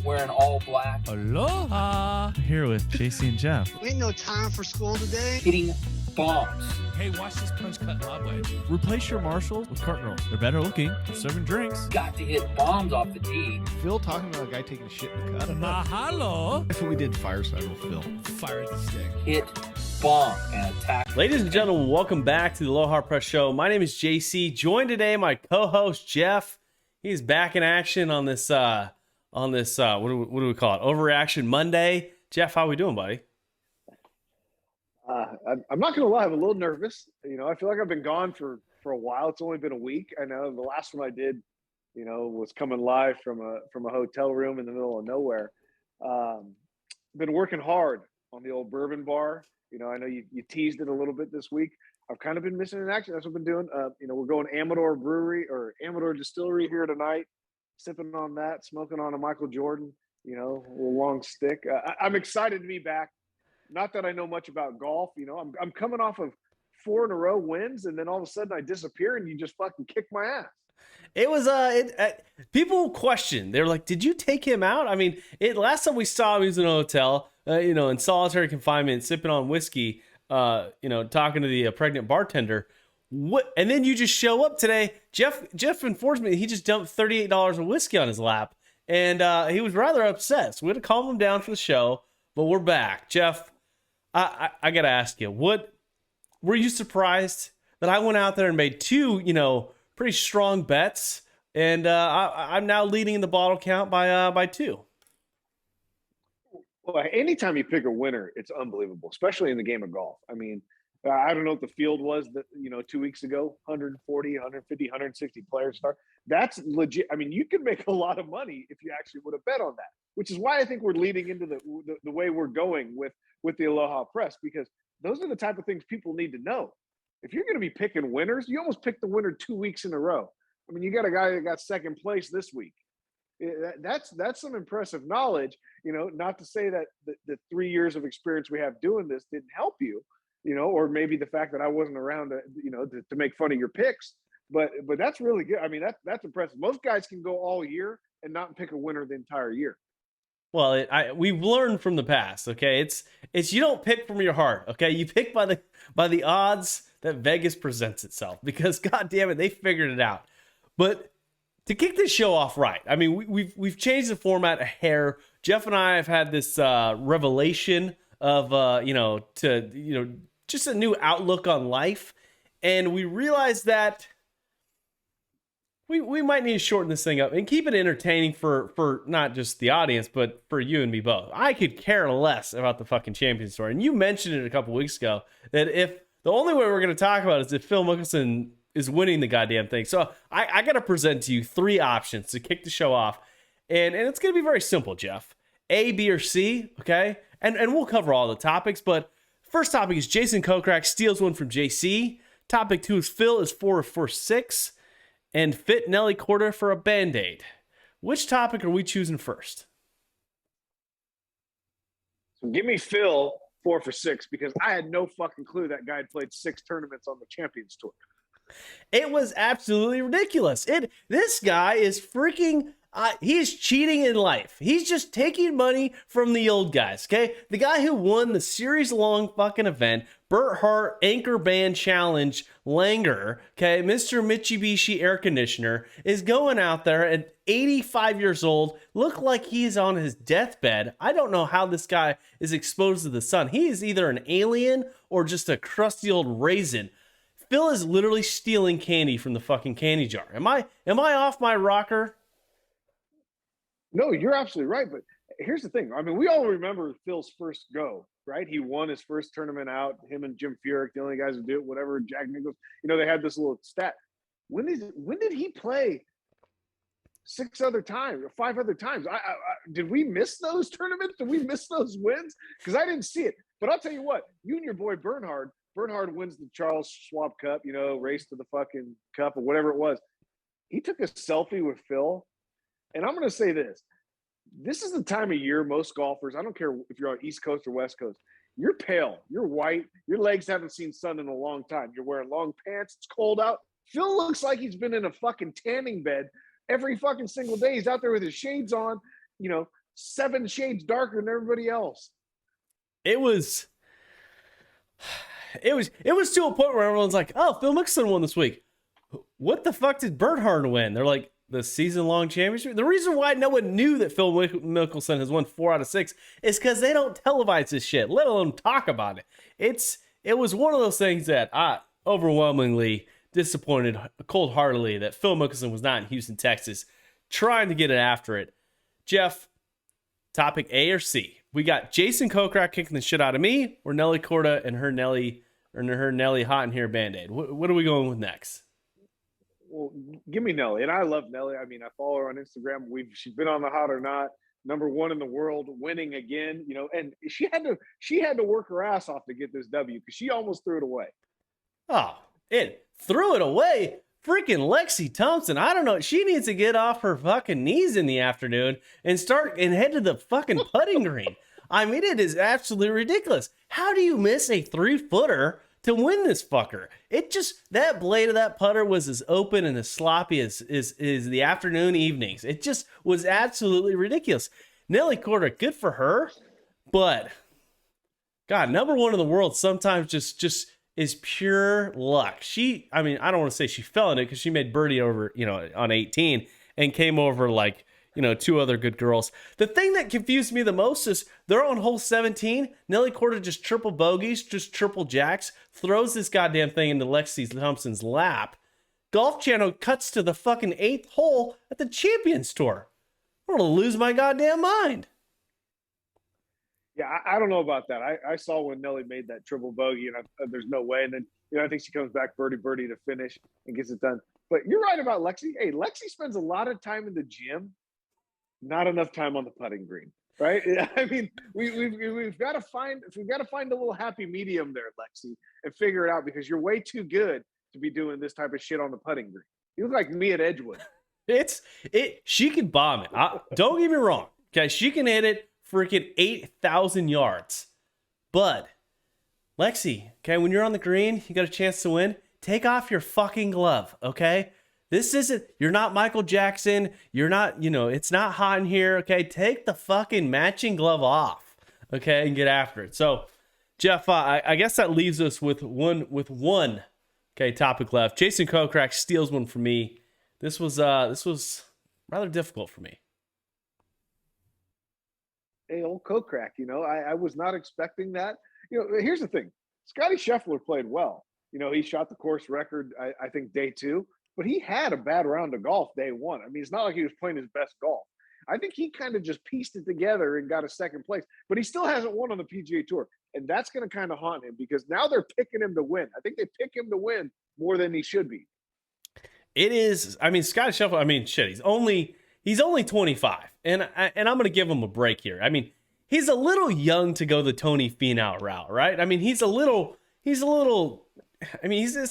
wearing all black, Aloha! Here with JC and Jeff. Ain't no time for school today. hitting bombs. Hey, watch this punch cut lob wedge. Replace your Marshalls with cart girls. They're better looking. They're serving drinks. Got to hit bombs off the tee. Phill talking about a guy taking a shit in the cut. Mahalo! That's what we did fireside with Phill. Fire at the stick. Hit bomb and attack. Ladies and gentlemen, welcome back to the Aloha Press Show. My name is JC. Joined today my co-host Jeff. He's back in action on this what do we call it? Overreaction Monday. Jeff, how we doing, buddy? I'm not going to lie, I'm a little nervous. I feel like I've been gone for a while. It's only been a week. I know the last one I did, was coming live from a hotel room in the middle of nowhere. Been working hard on the old bourbon bar. I know you teased it a little bit this week. I've kind of been missing in action. That's what I've been doing. We're going Amador Brewery or Amador Distillery here tonight, sipping on that, smoking on a Michael Jordan, a little long stick. I'm excited to be back. Not that I know much about golf. I'm coming off of 4 in a row wins, and then all of a sudden I disappear and you just fucking kick my ass. It was people question. They're like, "Did you take him out?" I mean, last time we saw him, he was in a hotel, in solitary confinement, sipping on whiskey, talking to the pregnant bartender. What? And then you just show up today. Jeff informs me he just dumped $38 of whiskey on his lap, and he was rather upset. So we had to calm him down for the show. But we're back, Jeff. I gotta ask you, what were you surprised that I went out there and made two, pretty strong bets, and I'm now leading in the bottle count by 2. Well, anytime you pick a winner, it's unbelievable, especially in the game of golf. I mean, I don't know what the field was that 2 weeks ago, 140, 150, 160 players start. That's legit. I mean, you could make a lot of money if you actually would have bet on that, which is why I think we're leading into the way we're going with the Aloha Press, because those are the type of things people need to know. If you're going to be picking winners, you almost pick the winner 2 weeks in a row. I mean, you got a guy that got second place this week. That's some impressive knowledge. Not to say that the 3 years of experience we have doing this didn't help you, or maybe the fact that I wasn't around to make fun of your picks. But that's really good. I mean, that's impressive. Most guys can go all year and not pick a winner the entire year. Well, we've learned from the past. Okay, it's you don't pick from your heart. Okay, you pick by the odds that Vegas presents itself, because God damn it, they figured it out. But to kick this show off right, I mean, we've changed the format a hair. Jeff and I have had this revelation of just a new outlook on life, and we realized that we might need to shorten this thing up and keep it entertaining for not just the audience, but for you and me both. I could care less about the fucking champion story. And you mentioned it a couple weeks ago that if the only way we're going to talk about it is if Phill Mickelson is winning the goddamn thing. So I got to present to you 3 options to kick the show off. And it's going to be very simple, Jeff. A, B, or C, okay? And we'll cover all the topics. But first topic is Jason Kokrak steals one from JC. Topic 2 is Phill is 4 for 6. And fit Nelly Korda for a Band-Aid. Which topic are we choosing first? So give me Phill 4 for 6, because I had no fucking clue that guy had played 6 tournaments on the Champions Tour. It was absolutely ridiculous. This guy is freaking... he's cheating in life. He's just taking money from the old guys, okay? The guy who won the series-long fucking event, Burt Hart Anchor Band Challenge Langer, okay, Mr. Mitsubishi Air Conditioner, is going out there at 85 years old, look like he's on his deathbed. I don't know how this guy is exposed to the sun. He is either an alien or just a crusty old raisin. Phill is literally stealing candy from the fucking candy jar. Am I off my rocker? No, you're absolutely right. But here's the thing. I mean, we all remember Phil's first go, right? He won his first tournament out. Him and Jim Furyk, the only guys who do it, whatever, Jack Nicklaus. They had this little stat. When did he play 6 other times or 5 other times? Did we miss those tournaments? Did we miss those wins? Because I didn't see it. But I'll tell you what, you and your boy Bernhard wins the Charles Schwab Cup, race to the fucking cup or whatever it was. He took a selfie with Phill. And I'm going to say this. This is the time of year most golfers, I don't care if you're on East Coast or West Coast, you're pale, you're white, your legs haven't seen sun in a long time. You're wearing long pants, it's cold out. Phill looks like he's been in a fucking tanning bed every fucking single day. He's out there with his shades on, 7 shades darker than everybody else. It was to a point where everyone's like, oh, Phil Mickelson won this week. What the fuck did Bernhard win? They're like, the season-long championship. The reason why no one knew that Phil Mickelson has won 4 out of 6 is because they don't televise this shit, let alone talk about it. It was one of those things that I overwhelmingly disappointed cold-heartedly that Phil Mickelson was not in Houston, Texas, trying to get it after it. Jeff, topic A or C? We got Jason Kokrak kicking the shit out of me, or Nelly Korda and her Nelly hot in here Band-Aid. What are we going with next? Well, give me Nelly, and I love Nelly. I mean, I follow her on Instagram. She's been on the Hot or Not, #1 in the world, winning again. You know, and she had to work her ass off to get this W because she almost threw it away. Oh, it threw it away. Freaking Lexi Thompson. I don't know. She needs to get off her fucking knees in the afternoon and head to the fucking putting green. I mean, it is absolutely ridiculous. How do you miss a 3-footer to win this fucker? That blade of that putter was as open and as sloppy as the afternoon evenings. It just was absolutely ridiculous. Nelly Korda, good for her, but God, #1 in the world sometimes just is pure luck. I don't want to say she fell in it because she made birdie over, on 18 and came over like, 2 other good girls. The thing that confused me the most is they're on hole 17. Nelly Korda just triple bogeys, just triple jacks, throws this goddamn thing into Lexi Thompson's lap. Golf Channel cuts to the fucking 8th hole at the Champions Tour. I'm going to lose my goddamn mind. Yeah, I don't know about that. I saw when Nelly made that triple bogey, and there's no way. And then, I think she comes back birdie to finish and gets it done. But you're right about Lexi. Hey, Lexi spends a lot of time in the gym, not enough time on the putting green, right? I mean, we've got to find a little happy medium there, Lexi, and figure it out because you're way too good to be doing this type of shit on the putting green. You look like me at Edgewood. She can bomb it. Don't get me wrong. Okay, she can hit it freaking 8,000 yards. But Lexi, okay, when you're on the green, you got a chance to win. Take off your fucking glove, okay? You're not Michael Jackson. You're not, it's not hot in here, okay? Take the fucking matching glove off, okay, and get after it. So, Jeff, I guess that leaves us with one, okay, topic left. Jason Kokrak steals one from me. This was rather difficult for me. Hey, old Kokrak, I was not expecting that. Here's the thing. Scotty Scheffler played well. He shot the course record, I think, day 2. But he had a bad round of golf day 1. I mean, it's not like he was playing his best golf. I think he kind of just pieced it together and got a second place. But he still hasn't won on the PGA Tour. And that's going to kind of haunt him because now they're picking him to win. I think they pick him to win more than he should be. It is. I mean, Scotty Scheffler, shit, he's only 25. And I'm going to give him a break here. I mean, he's a little young to go the Tony Finau route, right? I mean, it's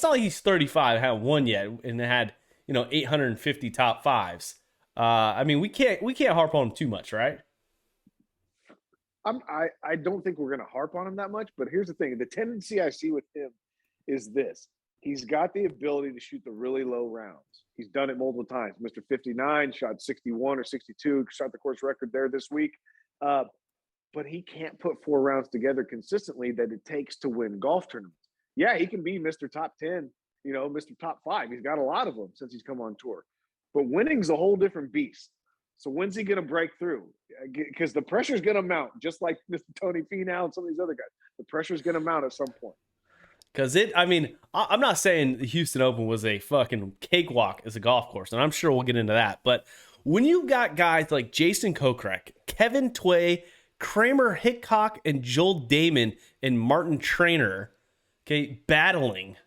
not like he's 35, haven't won yet, and had 850 top 5s. We can't harp on him too much, right? I don't think we're going to harp on him that much. But here's the thing: the tendency I see with him is this: he's got the ability to shoot the really low rounds. He's done it multiple times. Mr. 59 shot 61 or 62, shot the course record there this week. But he can't put 4 rounds together consistently that it takes to win golf tournaments. Yeah, he can be Mr. Top 10, Mr. Top 5. He's got a lot of them since he's come on tour. But winning's a whole different beast. So when's he going to break through? Because the pressure's going to mount, just like Mr. Tony Finau and some of these other guys. The pressure's going to mount at some point. Because I'm not saying the Houston Open was a fucking cakewalk as a golf course, and I'm sure we'll get into that. But when you got guys like Jason Kokrak, Kevin Tway, Kramer Hickok, and Joel Damon and Martin Trainer, okay, battling,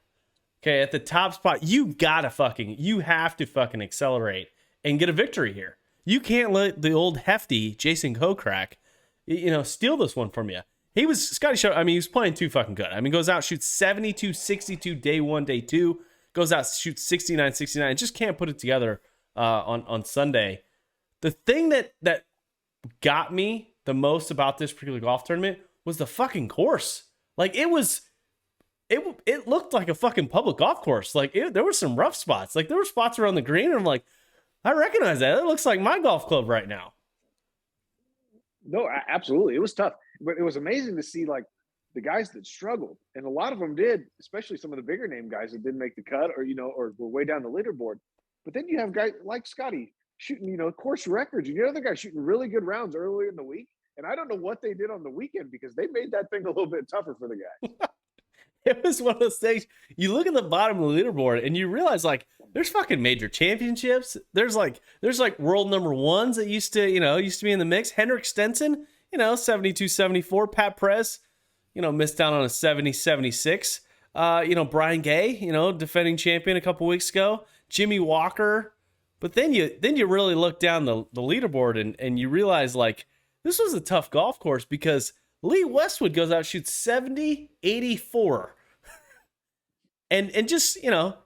okay, at the top spot, you have to fucking accelerate and get a victory here. You can't let the old hefty Jason Kokrak, steal this one from you. He was playing too fucking good. Goes out, shoots 72, 62 day 1, day 2, goes out, shoots 69, 69, and just can't put it together on Sunday. The thing that got me the most about this particular golf tournament was the fucking course. Like, it looked like a fucking public golf course. Like, there were some rough spots. Like, there were spots around the green, and I'm like, I recognize that. It looks like my golf club right now. No, absolutely. It was tough, but it was amazing to see like the guys that struggled, and a lot of them did, especially some of the bigger name guys that didn't make the cut, or or were way down the leaderboard. But then you have guys like Scotty shooting, course records, and you other guys shooting really good rounds earlier in the week. And I don't know what they did on the weekend because they made that thing a little bit tougher for the guys. It was one of those things. You look at the bottom of the leaderboard and you realize like there's fucking major championships. There's like world number ones that used to be in the mix. Henrik Stenson, 72, 74. Pat Press, missed out on a 70, 76. Brian Gay, defending champion a couple weeks ago. Jimmy Walker. But then you really look down the leaderboard and you realize like this was a tough golf course because Lee Westwood goes out, shoots 70, 84. and just,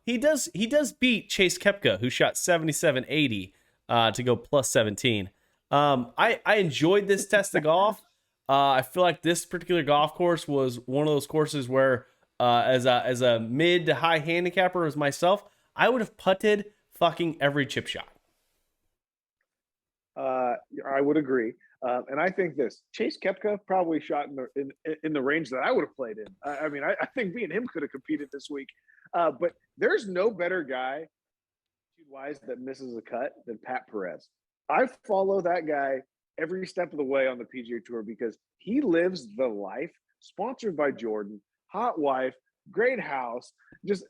he does beat Chase Koepka, who shot 77, 80 to go plus 17. I enjoyed this test of golf. I feel like this particular golf course was one of those courses where as a mid to high handicapper as myself, I would have putted fucking every chip shot. I would agree. And I think Chase Koepka probably shot in the range that I would have played in. I think me and him could have competed this week. But there's no better guy wise that misses a cut than Pat Perez. I follow that guy every step of the way on the PGA Tour because he lives the life. Sponsored by Jordan, hot wife, great house, just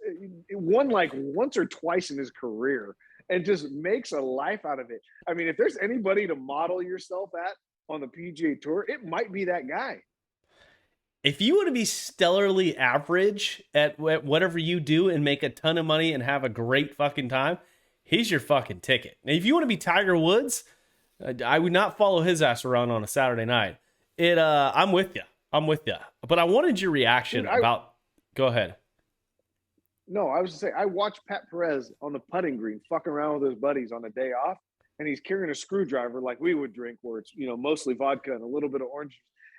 won like once or twice in his career. And just makes a life out of it. I mean, if there's anybody to model yourself at on the PGA Tour, it might be that guy. If you want to be stellarly average at whatever you do and make a ton of money and have a great fucking time, he's your fucking ticket. Now, if you want to be Tiger Woods, I would not follow his ass around on a Saturday night. I'm with you. But I wanted your reaction about. Go ahead. No, I was to say I watched Pat Perez on the putting green fucking around with his buddies on a day off, and he's carrying a screwdriver like we would drink, where it's mostly vodka and a little bit of orange,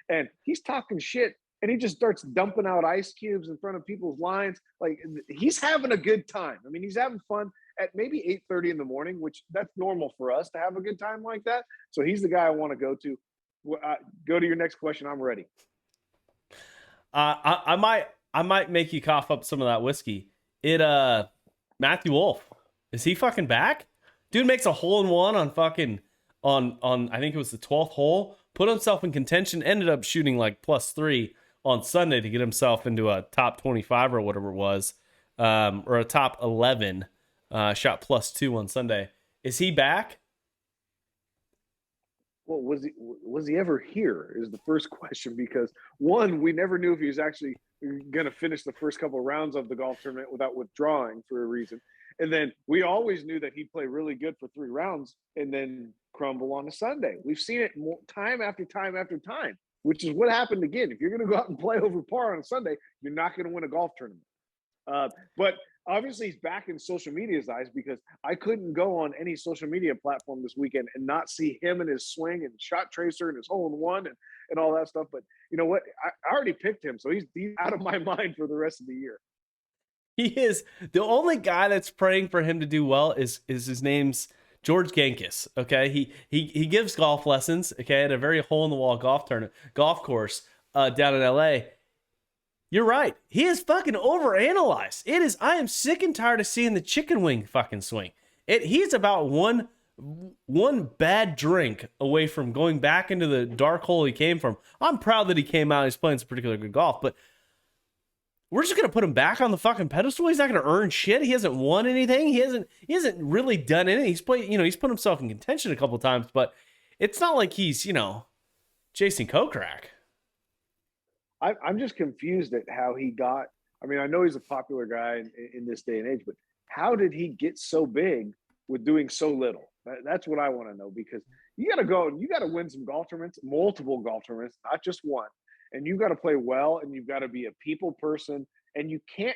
and he's talking shit, and he just starts dumping out ice cubes in front of people's lines. Like he's having a good time. I mean, he's having fun at maybe 8:30 in the morning, which that's normal for us to have a good time like that. So he's the guy I want to go to. Go to your next question. I'm ready. I might make you cough up some of that whiskey. Matthew Wolff, is he fucking back? Dude makes a hole-in-one on fucking on I think it was the 12th hole, put himself in contention, ended up shooting like +3 on Sunday to get himself into a top 25 or whatever it was, or a top 11, shot +2 on Sunday. Is he back? Well, was he ever here is the first question, because one, we never knew if he was actually going to finish the first couple of rounds of the golf tournament without withdrawing for a reason. And then we always knew that he'd play really good for 3 rounds and then crumble on a Sunday. We've seen it time after time after time, which is what happened again. If you're going to go out and play over par on a Sunday, you're not going to win a golf tournament. But obviously he's back in social media's eyes, because I couldn't go on any social media platform this weekend and not see him and his swing and shot tracer and his hole-in-one and all that stuff. But you know what? I already picked him, so he's out of my mind for the rest of the year. He is the only guy that's praying for him to do well. Is his name's George Gankis. Okay, he gives golf lessons. Okay, at a very hole-in-the-wall golf course down in LA. You're right. He is fucking overanalyzed. I am sick and tired of seeing the chicken wing fucking swing. He's about one bad drink away from going back into the dark hole he came from. I'm proud that he came out and he's playing some particular good golf, but we're just going to put him back on the fucking pedestal. He's not going to earn shit. He hasn't won anything. He hasn't really done anything. He's played, he's put himself in contention a couple times, but it's not like he's, Jason Kokrak. I'm just confused at how he got. I mean, I know he's a popular guy in this day and age, but how did he get so big with doing so little? That's what I want to know, because you got to go and you got to win some golf tournaments, multiple golf tournaments, not just one. And you got to play well, and you've got to be a people person. And you can't,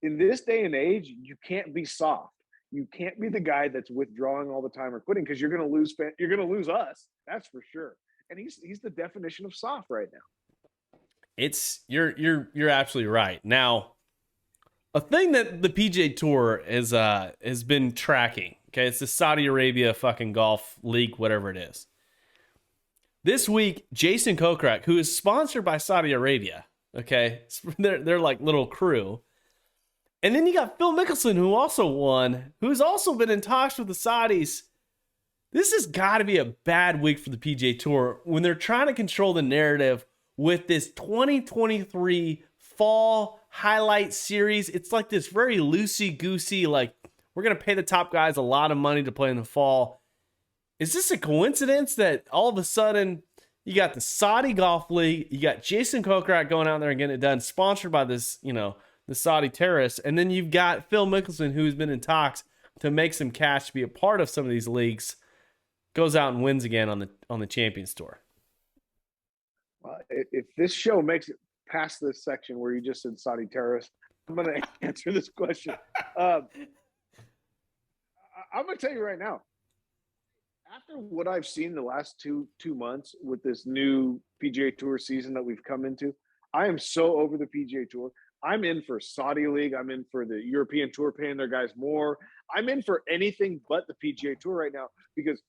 in this day and age, you can't be soft. You can't be the guy that's withdrawing all the time or quitting, because you're going to lose. You're going to lose us. That's for sure. And he's the definition of soft right now. You're absolutely right. Now, a thing that the PGA Tour has been tracking. Okay, it's the Saudi Arabia fucking golf league, whatever it is. This week, Jason Kokrak, who is sponsored by Saudi Arabia, okay, they're like little crew. And then you got Phil Mickelson, who also won, who's also been in talks with the Saudis. This has got to be a bad week for the PGA Tour when they're trying to control the narrative with this 2023 fall highlight series. It's like this very loosey-goosey, like, we're going to pay the top guys a lot of money to play in the fall. Is this a coincidence that all of a sudden you got the Saudi Golf League, you got Jason Kokrak going out there and getting it done, sponsored by this, the Saudi terrorists, and then you've got Phil Mickelson, who's been in talks to make some cash to be a part of some of these leagues, goes out and wins again on the Champions Tour. If this show makes it past this section where you just said Saudi terrorists, I'm going to answer this question. I'm going to tell you right now, after what I've seen the last two months with this new PGA Tour season that we've come into, I am so over the PGA Tour. I'm in for Saudi League. I'm in for the European Tour paying their guys more. I'm in for anything but the PGA Tour right now because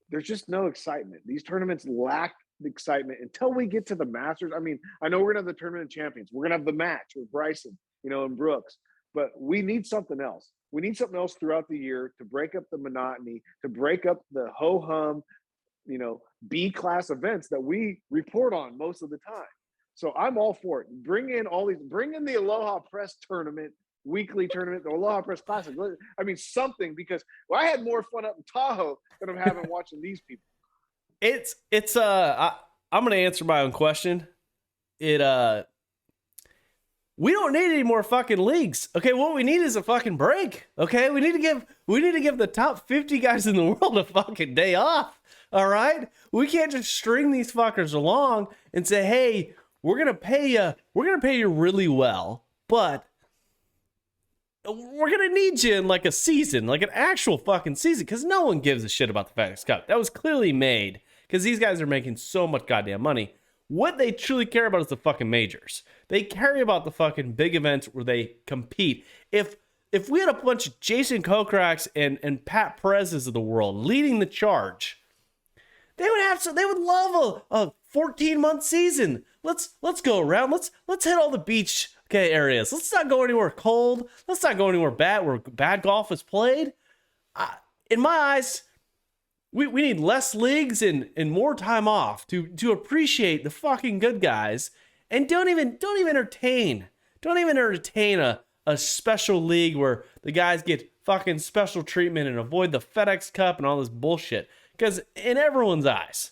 there's just no excitement. These tournaments lack the excitement until we get to the Masters. I mean, I know we're going to have the Tournament of Champions. We're going to have the match with Bryson, and Brooks. But we need something else. We need something else throughout the year to break up the monotony, to break up the ho-hum, B-class events that we report on most of the time. So I'm all for it. Bring in the Aloha Press tournament, weekly tournament, the Aloha Press Classic. I mean, something, because I had more fun up in Tahoe than I'm having watching these people. I'm going to answer my own question. We don't need any more fucking leagues. Okay, what we need is a fucking break. Okay, we need to give the top 50 guys in the world a fucking day off. All right? We can't just string these fuckers along and say, "Hey, we're going to pay you really well, but we're going to need you in like a season, like an actual fucking season," because no one gives a shit about the FedEx Cup. That was clearly made because these guys are making so much goddamn money. What they truly care about is the fucking majors. They care about the fucking big events where they compete. If we had a bunch of Jason Kokraks and Pat Perez's of the world leading the charge, they would love a 14-month season. Let's go around. Let's hit all the beach areas. Let's not go anywhere cold. Let's not go anywhere bad where bad golf is played. In my eyes, we need less leagues and more time off to appreciate the fucking good guys, and don't even entertain a special league where the guys get fucking special treatment and avoid the FedEx Cup and all this bullshit. Because in everyone's eyes,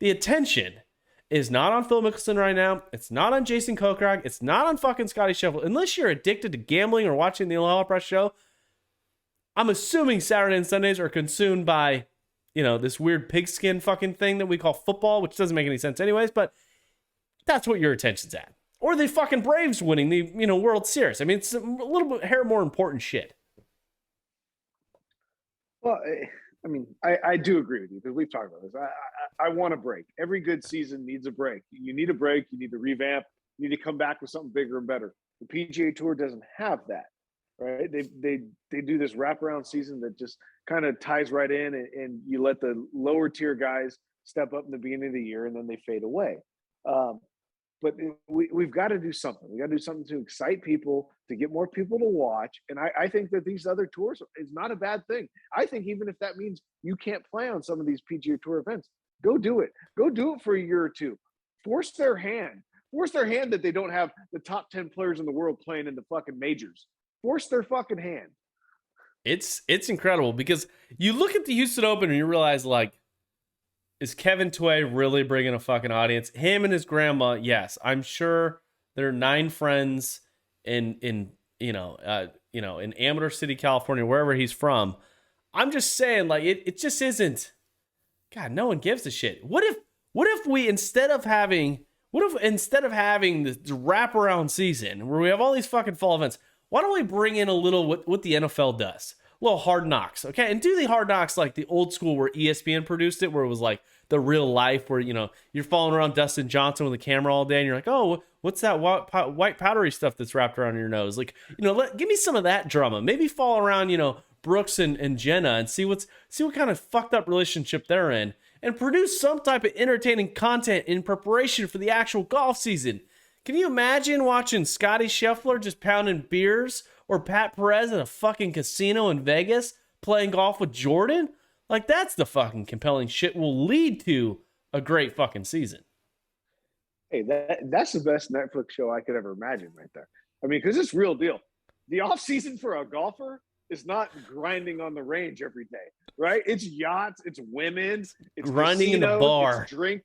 the attention is not on Phil Mickelson right now. It's not on Jason Kokrak. It's not on fucking Scotty Scheffler. Unless you're addicted to gambling or watching the Aloha Press show, I'm assuming Saturday and Sundays are consumed by, this weird pigskin fucking thing that we call football, which doesn't make any sense anyways, but that's what your attention's at. Or the fucking Braves winning the, World Series. I mean, it's a little bit more important shit. Well, I mean, I do agree with you because we've talked about this. I want a break. Every good season needs a break. You need a break. You need to revamp. You need to come back with something bigger and better. The PGA Tour doesn't have that, right? They do this wraparound season that just kind of ties right in, and you let the lower tier guys step up in the beginning of the year, and then they fade away. But we've got to do something. We got to do something to excite people, to get more people to watch. And I think that these other tours is not a bad thing. I think even if that means you can't play on some of these PGA Tour events, go do it. Go do it for a year or two. Force their hand. Force their hand that they don't have the top 10 players in the world playing in the fucking majors. Force their fucking hand. It's incredible because you look at the Houston Open and you realize, like, is Kevin Tway really bringing a fucking audience? Him and his grandma, yes. I'm sure there are 9 friends in Amador City, California, wherever he's from. I'm just saying, like, it just isn't. God, no one gives a shit. What if instead of having the wraparound season where we have all these fucking fall events, why don't we bring in a little what the NFL does? A little Hard Knocks, okay? And do the Hard Knocks like the old school where ESPN produced it, where it was like the real life, where, you're following around Dustin Johnson with a camera all day, and you're like, oh, what's that white powdery stuff that's wrapped around your nose? Like, give me some of that drama. Maybe follow around, Brooks and Jenna and see what kind of fucked up relationship they're in. and produce some type of entertaining content in preparation for the actual golf season. Can you imagine watching Scotty Scheffler just pounding beers or Pat Perez at a fucking casino in Vegas playing golf with Jordan? Like, that's the fucking compelling shit will lead to a great fucking season. Hey, that's the best Netflix show I could ever imagine right there. I mean, because it's real deal. The off season for a golfer is not grinding on the range every day, right? It's yachts, it's women, it's grinding in the bar, it's drink,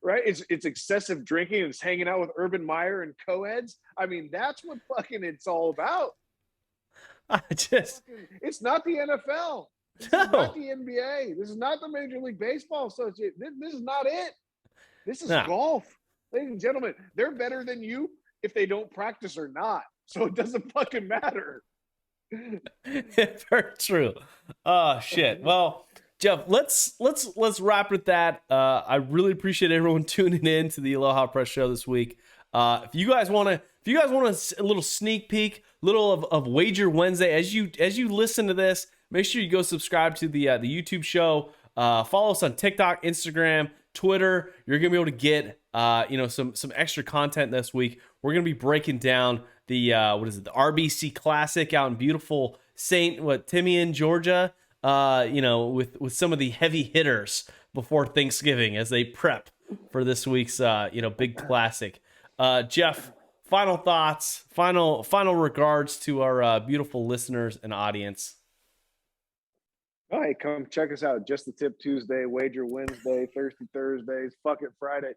right? It's excessive drinking, it's hanging out with Urban Meyer and co-eds. I mean, that's what fucking it's all about. It's not the NFL. This is not the NBA. This is not the Major League Baseball Association. This is not it. This is golf. Ladies and gentlemen, they're better than you if they don't practice or not. So it doesn't fucking matter. Very true. Oh shit. Well, Jeff, let's wrap with that. I really appreciate everyone tuning in to the Aloha Press show this week. If you guys want a little sneak peek, little of Wager Wednesday, as you listen to this, make sure you go subscribe to the YouTube show. Follow us on TikTok, Instagram, Twitter. You're gonna be able to get some extra content this week. We're gonna be breaking down the the RBC Classic out in beautiful Timian, Georgia. With some of the heavy hitters before Thanksgiving as they prep for this week's big classic. Jeff, final thoughts, final regards to our beautiful listeners and audience. All right, come check us out. Just the Tip Tuesday, Wager Wednesday, Thirsty Thursdays, Fuck It Friday.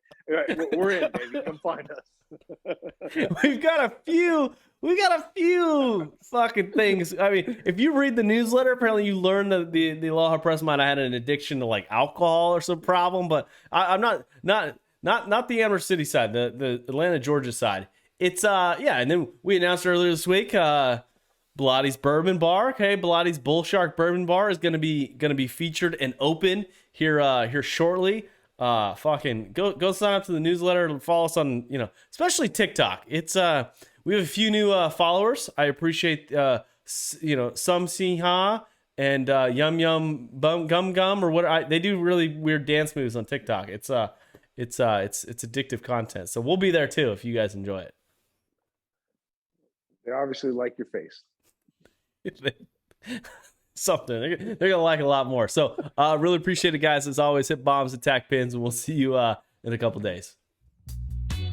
We're in, baby. Come find us. We got a few fucking things. I mean, if you read the newsletter, apparently you learned that the Aloha Press might have had an addiction to like alcohol or some problem. But I'm not the Amherst City side, the Atlanta, Georgia side. It's and then we announced earlier this week, Bilatti's Bourbon Bar, okay, Bilatti's Bull Shark Bourbon Bar is gonna be featured and open here shortly. Fucking go sign up to the newsletter and follow us on especially TikTok. It's we have a few new followers. I appreciate some Siha and Yum Yum Bum Gum Gum or what they do really weird dance moves on TikTok. It's addictive content. So we'll be there too if you guys enjoy it. They obviously like your face. Something they're gonna like a lot more. So really appreciate it, guys. As always, hit bombs, attack pins, and we'll see you in a couple days.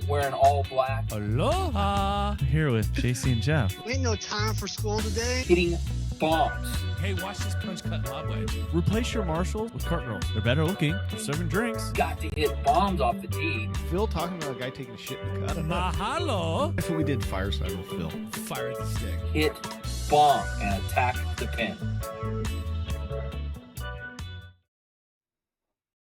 Wearing all black. Aloha! Here with JC and Jeff. Ain't no time for school today. Hitting bombs. Hey, watch this punch cut knobway. Replace your Marshalls with Cardinal. They're better looking. They're serving drinks. Got to hit bombs off the tee. Phill talking about a guy taking a shit in the gutter. Mahalo! That's what we did fireside with Phill. Fire the stick. Hit bomb and attack the pin.